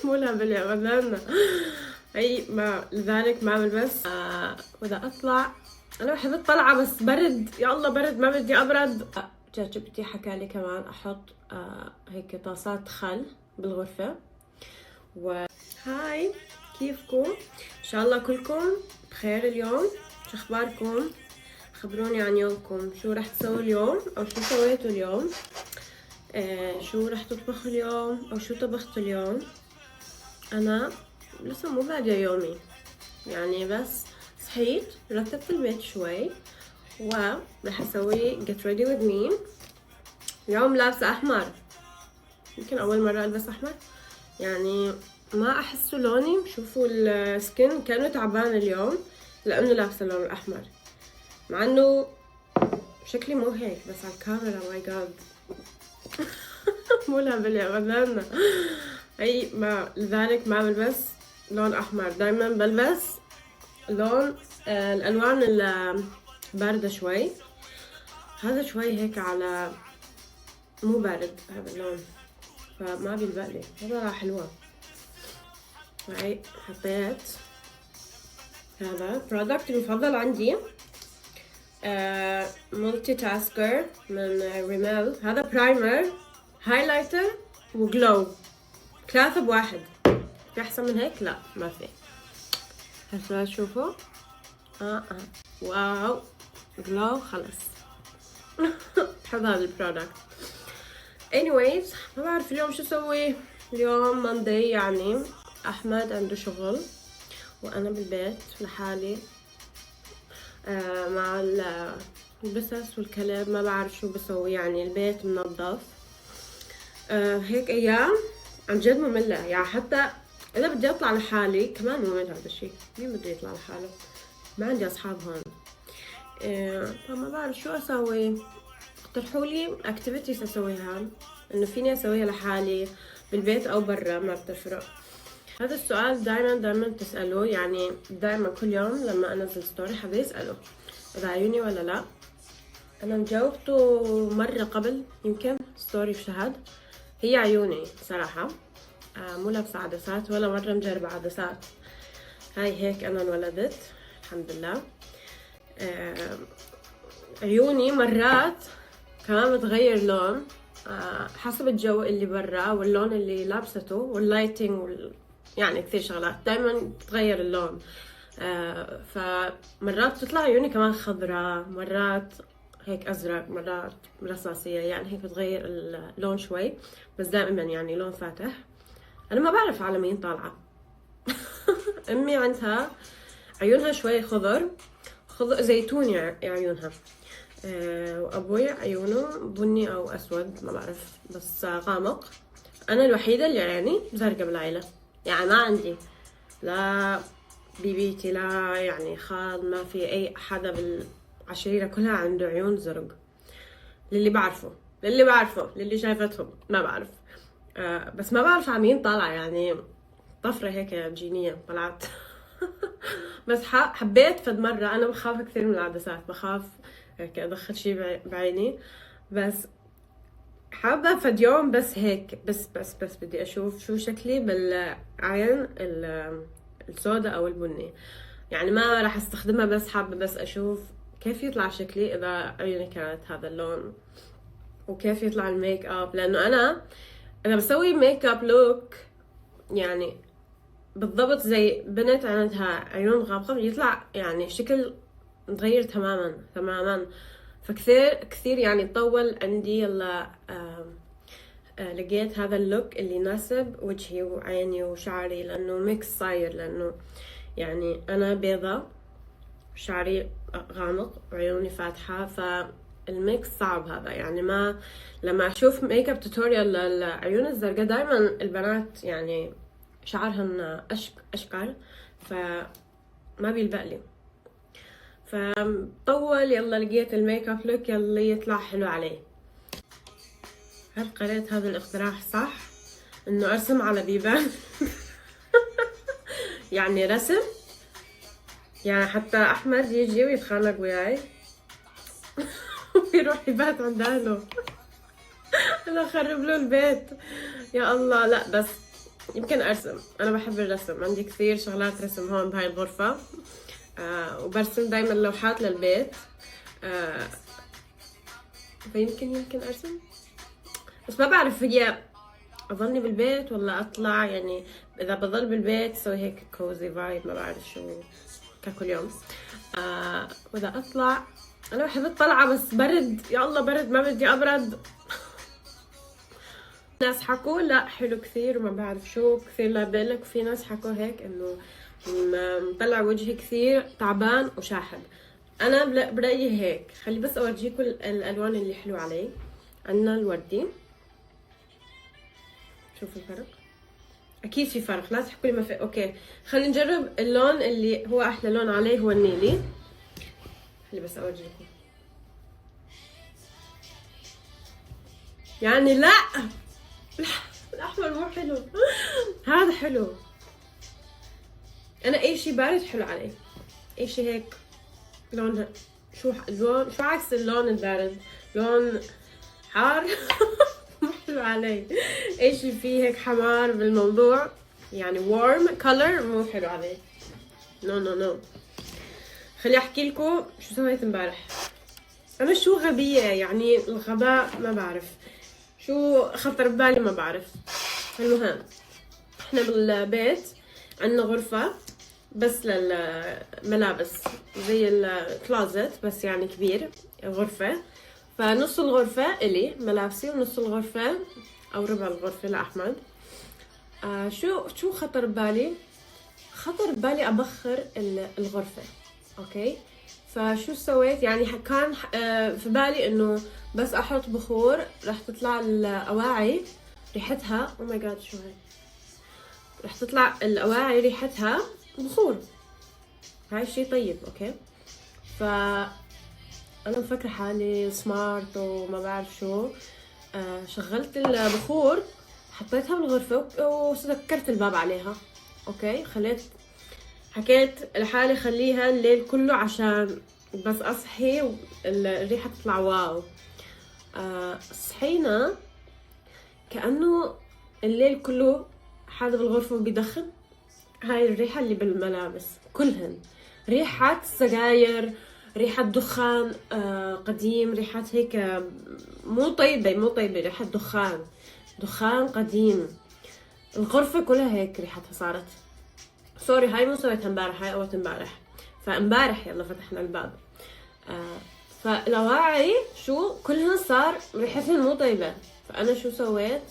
ملهبل يا غزالنا. اي ما لذلك ما بلبس. واذا اطلع انا بحب الطلعة بس برد، يا الله برد ما بدي ابرد. جبتي حكى لي كمان احط هيك طاسات خل بالغرفة. هاي كيفكم؟ ان شاء الله كلكم بخير اليوم. شو اخباركم؟ خبروني عن يومكم، شو رح تسووا اليوم او شو سويتوا اليوم؟ شو رح تطبخوا اليوم او شو طبختوا اليوم؟ انا لسه مو بادية يومي، يعني بس صحيت رتبت البيت شوي ورح اسوي get ready with me. اليوم لابسة احمر، يمكن اول مرة البس احمر، يعني ما احسه لوني. شوفوا السكن كانه تعبان اليوم لانه لابسة اللون الاحمر، مع انه شكلي مو هيك بس على الكاميرا ماي جاد. ملهبل يا غزالنا. اي ما لذلك ما بلبس لون احمر، دايما بلبس لون الالوان الباردة شوي. هذا شوي هيك على مو بارد هذا اللون، فما بيلبق لي. هذا حلوة. هاي حطيت هذا برودكت المفضل عندي، مولتي تاسكر من ريميل. هذا برايمر هايلايتر وجلو، 3 بواحد. في احسن من هيك؟ لا ما في. هسه تشوفوا واو جلو خلص. بحب هذا البرودكت. anyways ما بعرف اليوم شو اسوي. اليوم ماندي، يعني احمد عنده شغل وانا بالبيت لحالي مع البسس والكلب. ما بعرف شو بسوي، يعني البيت منظف. هيك ايام عن جد مملة، يعني حتى اذا بدي اطلع لحالي كمان ممل هذا الشيء. مين بده يطلع لحاله؟ ما عندي اصحاب هون. فما بعرف شو اسوي. اقترحوا لي اكتيفيتيز اسويها، انه فيني اسويها لحالي بالبيت او برا، ما بتفرق. هذا السؤال دائما تسألوه، يعني دائما كل يوم لما انزل ستوري حدا يسأله اذا عيوني ولا لا. انا جاوبته مرة قبل يمكن ستوري في شهد. هي عيوني صراحة. مو لابسة عدسات ولا مرة مجربة عدسات. هاي هيك انا انولدت الحمد لله. عيوني مرات كمان بتغير لون حسب الجو اللي برا واللون اللي لابسته واللايتنج يعني كثير شغلات دايما بتغير اللون. فمرات بتطلع عيوني كمان خضراء، مرات هيك ازرق، مرات رصاصية، يعني هيك بتغير اللون شوي، بس دائما يعني لون فاتح. انا ما بعرف على مين طالعة. امي عندها عيونها شوي خضر زيتوني عيونها، وابوي عيونه بني او اسود ما بعرف بس غامق. انا الوحيده اللي يعني زرقاء بالعيله، يعني ما عندي لا بيبيتي لا يعني خال، ما في اي حدا بالعشيره كلها عنده عيون زرق. للي بعرفه للي شايفتهم ما بعرف. بس ما بعرف على مين طالعه، يعني طفره هيك جينيه طلعت. بس حبيت فد مرة. أنا بخاف كثير من العدسات، بخاف هيك أدخل شي بعيني، بس حابة فد يوم بس هيك بس بدي أشوف شو شكلي بالعين السوداء أو البني. يعني ما راح استخدمها، بس حابة بس أشوف كيف يطلع شكلي إذا عيوني كانت هذا اللون، وكيف يطلع الميك اب. لأنه أنا بسوي ميك اب لوك يعني بالضبط زي بنت عندها عيون غامقة، بيطلع يعني شكل متغير تماما. فكثير يعني طول عندي. يلا لقيت هذا اللوك اللي يناسب وجهي وعيني وشعري، لأنه ميكس صاير. لأنه يعني أنا بيضة، شعري غامق وعيوني فاتحة، فالميكس صعب هذا. يعني ما لما أشوف ميك اب توتوريال للعيون الزرقاء دايما البنات يعني شعرهن أشقر، فما بيلبق لي. فطول يلا لقيت الميك اب لوك يلا يطلع حلو عليه. هل قريت هذا الاقتراح صح؟ انه ارسم على بيبان. يعني رسم، يعني حتى احمد يجي ويتخانق وياي ويروح يبات عند اهله. انا اخرب له البيت. يا الله لا، بس يمكن ارسم. انا بحب الرسم، عندي كثير شغلات رسم هون بهاي الغرفة. وبرسم دايما لوحات للبيت. فيمكن ارسم، بس ما بعرف هي اضلني بالبيت ولا اطلع. يعني اذا بضل بالبيت سوي هيك كوزي فايب، ما بعرف شو ككل يوم. واذا اطلع انا بحب الطلعة، بس برد يا الله برد، ما بدي ابرد. ناس حكوا لا حلو كثير وما بعرف شو كثير، لا بقلك في ناس حكوا هيك انه مطلع وجهي كثير تعبان وشاحب. انا برأيي هيك. خلي بس اورجيكم الالوان اللي حلو علي. عندنا الوردي، شوفوا الفرق. اكيد في فرق، لا تحكوا لي ما في. اوكي خلينا نجرب اللون اللي هو احلى لون عليه، هو النيلي. خلي بس اورجيكم. يعني لا الاحمر مو حلو. هذا حلو. انا اي شيء بارد حلو علي، اي شيء هيك لون شو اللون شو عكس اللون البارد، لون حار. مو حلو علي. اي شيء فيه هيك حمار بالموضوع، يعني warm color مو حلو علي. نو. خلي احكي لكم شو سويت امبارح. انا شو غبية، يعني الغباء ما بعرف شو خطر ببالي، ما بعرف. المهم احنا بالبيت عندنا غرفة بس للملابس، زي الكلازت بس يعني كبير غرفة. فنص الغرفة إلي ملابسي، ونص الغرفة أو ربع الغرفة لأحمد. شو خطر ببالي؟ خطر ببالي أبخر الغرفة. أوكي، فشو سويت؟ يعني كان في بالي إنه بس أحط بخور رح تطلع الأواعي ريحتها. أو ماي جاد شو هاي؟ رح تطلع الأواعي ريحتها بخور. هاي الشي طيب. أوكي، أنا مفكرة حالي سمارت وما بعرف شو. شغلت البخور، حطيتها بالغرفة وسكرت الباب عليها. أوكي، حكيت لحالي خليها الليل كله عشان بس أصحي الريحة تطلع واو. صحينا كأنه الليل كله حدا بالغرفة وبيدخن. هاي الريحة اللي بالملابس كلهن ريحة سجاير، ريحة دخان قديم، ريحة هيك مو طيبة ريحة دخان قديم. الغرفة كلها هيك ريحتها صارت. سوري هاي مو سويتها امبارح، هاي اول امبارح. فامبارح يلا فتحنا الباب. فالأواعي شو كلها صار ريحتهم مو طيبة. فأنا شو سويت؟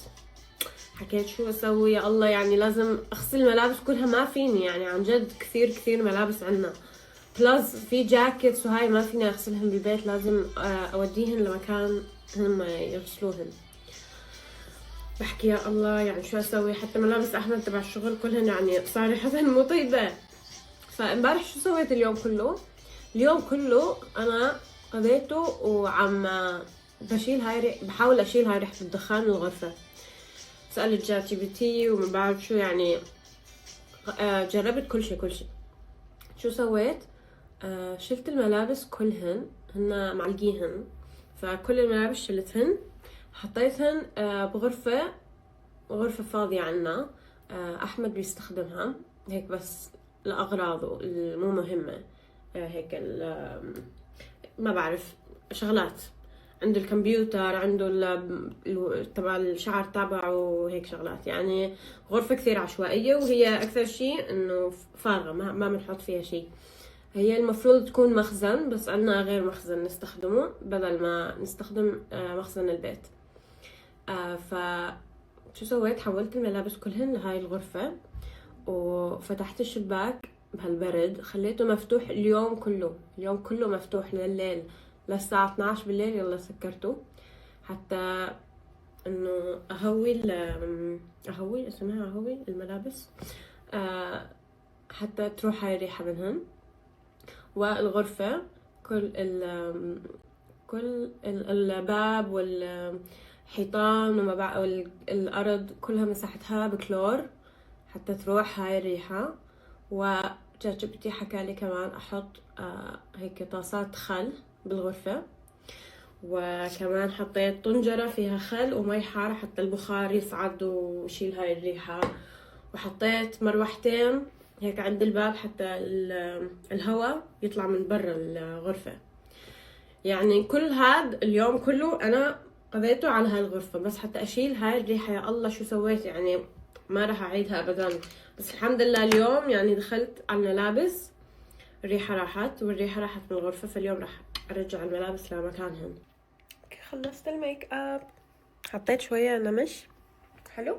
حكيت شو اسوي يا الله، يعني لازم اغسل الملابس كلها، ما فيني يعني عن جد كثير ملابس عنا، بلس في جاكيتس وهاي ما فيني اغسلهم بالبيت، لازم اوديهن لمكان هم يغسلوهن. بحكي يا الله يعني شو اسوي، حتى ملابس احمد تبع الشغل كلهن يعني صار ريحتهن مو طيبة. فامبارح شو سويت اليوم كله انا قضيته وعم بحاول اشيل هاي ريحة الدخان من الغرفة. سألت جات جي بي تي وما بعرف شو يعني. جربت كل شيء. شو سويت؟ شلت الملابس كلهن، هن معلقيهن. فكل الملابس شلتهن، حطيتهن غرفة فاضية عنا. أحمد بيستخدمها هيك بس لأغراضه المو مهمة. هيك ما بعرف شغلات، عنده الكمبيوتر، عنده تبع الشعر تبعه، هيك شغلات. يعني غرفة كثير عشوائية، وهي أكثر شيء إنه فارغة، ما بنحط فيها شيء. هي المفروض تكون مخزن، بس عنا غير مخزن نستخدمه بدل ما نستخدم مخزن البيت. شو سويت؟ حولت الملابس كلهن لهاي الغرفة، وفتحت الشباك بهالبرد، خليته مفتوح اليوم كله مفتوح لليل للساعة 12 بالليل. يلا سكرته حتى انه اهوي اسمها اهوي الملابس حتى تروح هاي الريحة منهن. والغرفة كل الباب والحيطان والأرض كلها مسحتها بكلور حتى تروح هاي الريحة. وجاتجبتي حكالي كمان أحط هيك طاسات خل بالغرفة، وكمان حطيت طنجرة فيها خل ومي حارة حتى البخار يصعد ويشيل هاي الريحة. وحطيت مروحتين هيك عند الباب حتى الهواء يطلع من برا الغرفة. يعني كل هاد اليوم كله أنا قضيته على هاي الغرفة بس حتى أشيل هاي الريحة. يا الله شو سويت يعني، ما راح أعيدها أبدا. بس الحمد لله اليوم يعني دخلت على الملابس الريحة راحت، والريحة راحت من الغرفة، فاليوم راح أرجع الملابس لمكانهن. خلصت الميك اب، حطيت شوية نمش حلو.